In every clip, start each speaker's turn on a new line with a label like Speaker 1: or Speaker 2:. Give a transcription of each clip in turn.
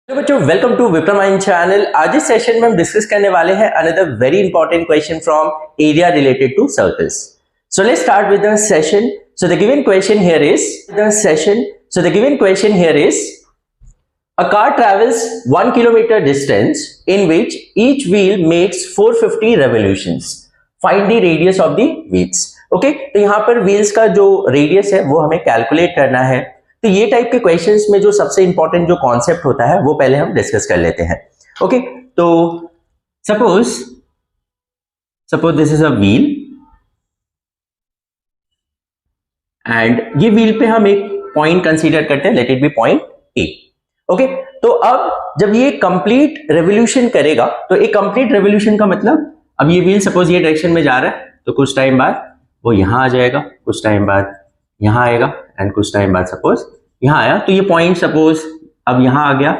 Speaker 1: तो बच्चों welcome to विप्रमाइंड channel. आज इस सेशन में हम डिस्कस करने वाले हैं another very important question from area related to circles. So let's start with the session. So the given question here is a car travels 1 kilometer distance in which each wheel makes 450 revolutions. Find the radius of the wheels. Okay, तो यहाँ पर wheels का जो radius है वो हमें calculate करना है। तो ये टाइप के क्वेश्चंस में जो सबसे इंपॉर्टेंट जो कॉन्सेप्ट होता है वो पहले हम डिस्कस कर लेते हैं। ओके, तो suppose this is a wheel and ये व्हील पे हम एक पॉइंट कंसीडर करते हैं, let it be point A. Okay, तो अब जब ये कंप्लीट रेवोल्यूशन करेगा, तो एक कंप्लीट रेवोल्यूशन का मतलब अब ये व्हील सपोज ये डायरेक्शन में जा रहा है, तो कुछ टाइम बाद वो यहां आ जाएगा, कुछ टाइम बाद यहां आएगा एंड कुछ टाइम बाद सपोज यहां आया, तो ये पॉइंट सपोज अब यहां आ गया।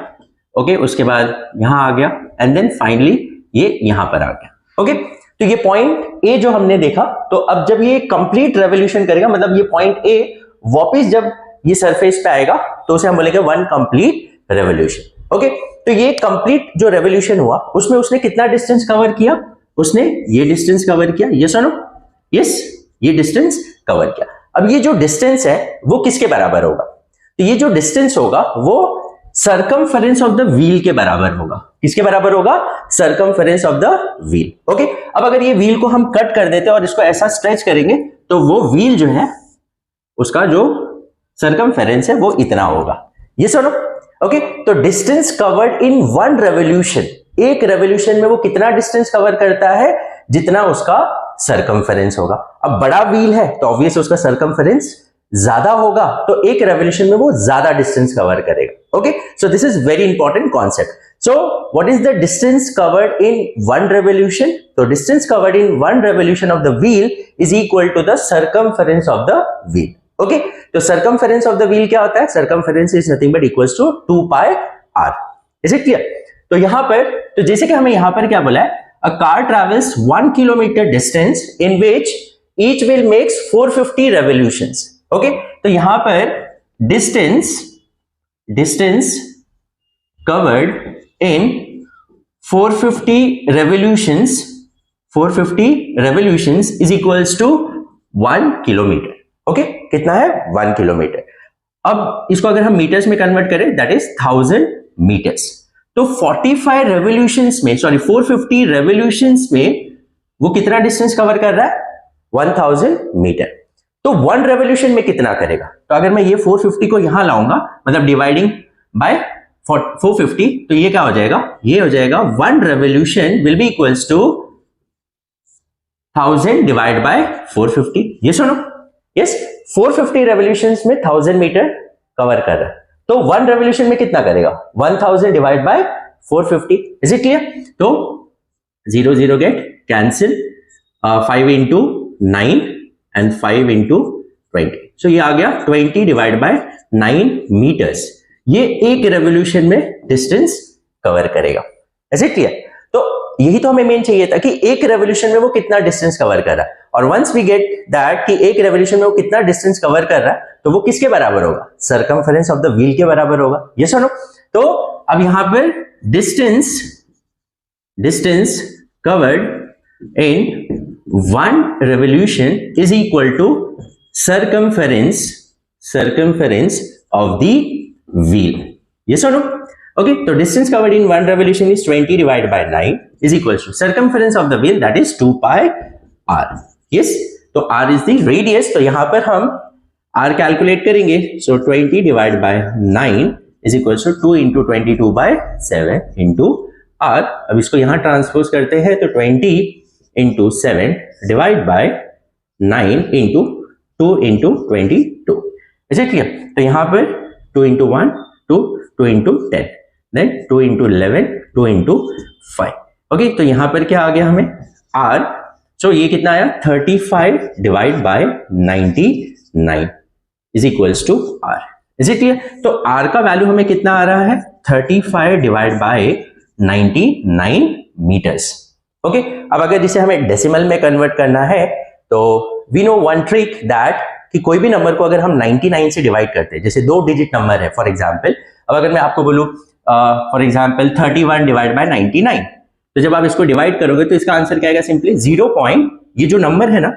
Speaker 1: ओके, उसके बाद यहां आ गया एंड देन फाइनली ये यहां पर आ गया। ओके, तो ये पॉइंट ए जो हमने देखा, तो अब जब ये कंप्लीट रेवोल्यूशन करेगा, मतलब ये पॉइंट ए वापस जब ये सरफेस पे आएगा, तो उसे हम बोलेंगे वन कंप्लीट रेवोल्यूशन। ओके, तो ये कंप्लीट जो रेवोल्यूशन हुआ उसमें उसने कितना डिस्टेंस कवर किया? उसने ये डिस्टेंस कवर किया। यस और नो? यस, ये डिस्टेंस कवर किया। अब ये जो डिस्टेंस है वो किसके बराबर होगा? तो ये जो डिस्टेंस होगा वो सर्कमफेरेंस ऑफ द व्हील के बराबर होगा। किसके बराबर होगा? Circumference of the wheel. Okay, अब अगर ये व्हील को हम कट कर देते हैं और इसको ऐसा स्ट्रेच करेंगे, तो वो व्हील जो है उसका जो सर्कमफेरेंस है वो इतना होगा। यस और नो? ओके, तो distance covered in one revolution, एक रेवोल्यूशन में वो कितना डिस्टेंस कवर करता है? जितना उसका सर्कमफेरेंस होगा। अब बड़ा व्हील है तो ऑब्वियस उसका सर्कमफेरेंस ज्यादा होगा, तो एक रेवोल्यूशन में वो ज्यादा डिस्टेंस कवर करेगा। Okay, so this is very important concept. So what is the distance covered in one revolution? तो distance covered in one revolution of the wheel is equal to the circumference of the wheel. Okay, तो circumference of the wheel क्या होता है? Circumference is nothing but equals to 2 pi r। Is it clear? तो यहां पर, तो जैसे कि हमें यहां पर क्या बोला है, a car travels 1 kilometre distance in which each wheel makes 450 revolutions. Okay, तो यहां पर distance covered in 450 revolutions is equals to 1 kilometre. Okay, कितना है? 1 किलोमीटर। अब इसको अगर हम मीटर्स में कन्वर्ट करें, दैट इज 1000 मीटर्स। तो 450 रेवोल्यूशंस में वो कितना डिस्टेंस कवर कर रहा है? 1000 मीटर। तो वन रेवोल्यूशन में कितना करेगा? तो अगर मैं ये 450 को यहां लाऊंगा, मतलब डिवाइडिंग बाय 450, तो ये क्या हो जाएगा? ये हो जाएगा one revolution will be equals to 1000 divide by 450। ये सुनो, यस, 450 रेवोल्यूशंस में 1000 मीटर कवर कर रहा है, तो वन रेवोल्यूशन में कितना करेगा? 1000 divide by 450। Is it clear? तो 0 0 get cancel, 5 into 9 and 5 into 20, सो ये आ गया 20 डिवाइड बाय 9 मीटर्स। ये एक रेवोल्यूशन में डिस्टेंस कवर करेगा। Is it clear? तो यही तो हमें मेन चाहिए था कि एक रेवोल्यूशन में वो कितना डिस्टेंस कवर कर रहा है, और वंस वी गेट दैट कि एक रेवोल्यूशन में वो कितना डिस्टेंस कवर कर रहा है, तो वो किसके बराबर होगा? सर्कमफेरेंस ऑफ द व्हील के बराबर होगा। यस और नो? तो अब यहां पर distance covered in one revolution is equal to circumference of the wheel. Yes और no? Okay, so distance covered in one revolution is 20 divided by 9 is equals to circumference of the wheel, that is 2 pi r. Yes, तो r is the radius, तो यहां पर हम r calculate करेंगे, so 20 divided by 9 is equals to 2 into 22 by 7 into r। अब इसको यहां transpose करते हैं, तो 20 into 7 divide by 9 into 2 into 22। Is it clear? तो यहां पर 2 into 1 2 2 into 10, then 2 into 11 2 into 5। Okay, तो यहां पर क्या आ गया हमें? r। सो ये कितना आया? 35 divide by 99 is equals to r। Is it clear? तो r का वैल्यू हमें कितना आ रहा है? 35 डिवाइड बाय 99 मीटर्स। ओके, अब अगर जिसे हमें डेसिमल में कन्वर्ट करना है, तो we know one trick that कि कोई भी नंबर को अगर हम 99 से डिवाइड करते हैं, जैसे 2 डिजिट नंबर है फॉर एग्जांपल, अब अगर मैं आपको बोलूं फॉर एग्जाम्पल 31 डिवाइड बाय 99, तो जब आप इसको डिवाइड करोगे तो इसका आंसर क्या आएगा, सिंपली 0 पॉइंट, ये जो नंबर है ना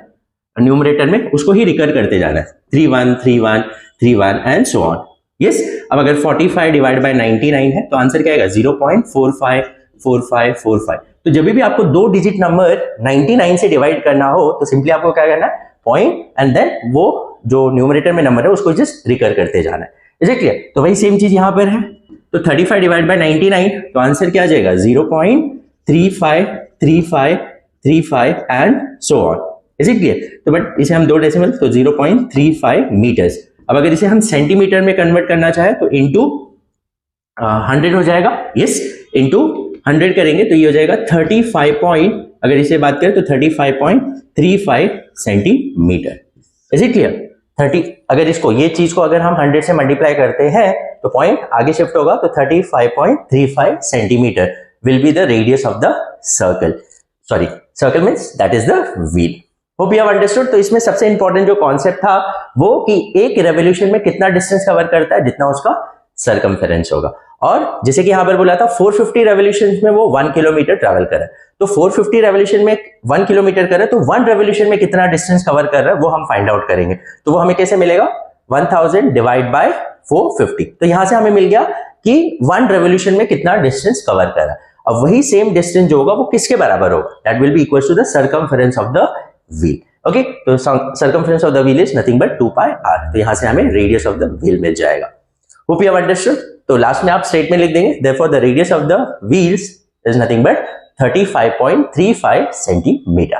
Speaker 1: न्यूमरेटर में उसको ही रिकर करते जाना है, 31 31 31 एंड सो ऑन। यस, अब अगर 45 डिवाइड बाय 99 है तो आंसर क्या आएगा, 0.454545। तो जब भी आपको 2 डिजिट नंबर 99 से डिवाइड करना हो तो सिंपली आपको क्या करना है, पॉइंट एंड देन वो जो न्यूमरेटर में नंबर है उसको जस्ट रिकर करते जाना है। Is it clear? तो वही सेम चीज यहां पर है, तो 35 डिवाइड बाय 99 तो आंसर क्या आ जाएगा, 0.353535 and so on. Is it clear? तो बट इसे हम 2 डेसिमल, तो 0.35 मीटर्स। अब अगर इसे हम सेंटीमीटर में कन्वर्ट करना चाहे तो इंटू 100 हो जाएगा। यस, इंटू 100 करेंगे तो ये हो जाएगा 35 पॉइंट, अगर इसे बात करें तो 35.35 सेंटीमीटर। Is it clear? 30, अगर इसको ये चीज को अगर हम 100 से मल्टीप्लाई करते हैं तो पॉइंट आगे शिफ्ट होगा, तो 35.35 centimetre will be the radius of the circle. Sorry, circle means that is the wheel. Hope you have understood. तो इसमें सबसे इंपॉर्टेंट जो कॉन्सेप्ट था वो कि एक रेवोल्यूशन में कितना डिस्टेंस कवर करता है, जितना उसका सर्कमफेरेंस होगा। और जैसे कि यहां पर बोला था 450 रेवोल्यूशन में वो 1 किलोमीटर ट्रैवल कर रहा है, तो 450 रेवोल्यूशन में 1 किलोमीटर कर रहा है, तो 1 रेवोल्यूशन में कितना डिस्टेंस कवर कर रहा है वो हम फाइंड आउट करेंगे। तो वो हमें कैसे मिलेगा, 1000 डिवाइड बाय 450। तो यहां से हमें मिल गया कि 1 रेवोल्यूशन में कितना डिस्टेंस कवर कर रहा है। अब वही सेम डिस्टेंस जो होगा वो किसके बराबर होगा, that will be equal to the circumference of the wheel. Okay, तो circumference of the wheel is nothing but 2 pi r। तो यहां से हमें रेडियस ऑफ द व्हील मिल जाएगा। Hope you have understood. तो लास्ट में आप स्टेटमेंट लिख देंगे, therefore the radius of the wheels is nothing but 35.35 centimetre.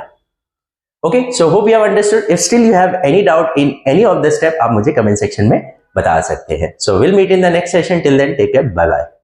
Speaker 1: Okay, so hope you have understood. If still you have any doubt in any of the step, आप मुझे comment section में बता सकते हैं। So will meet in the next session. Till then take care, bye bye.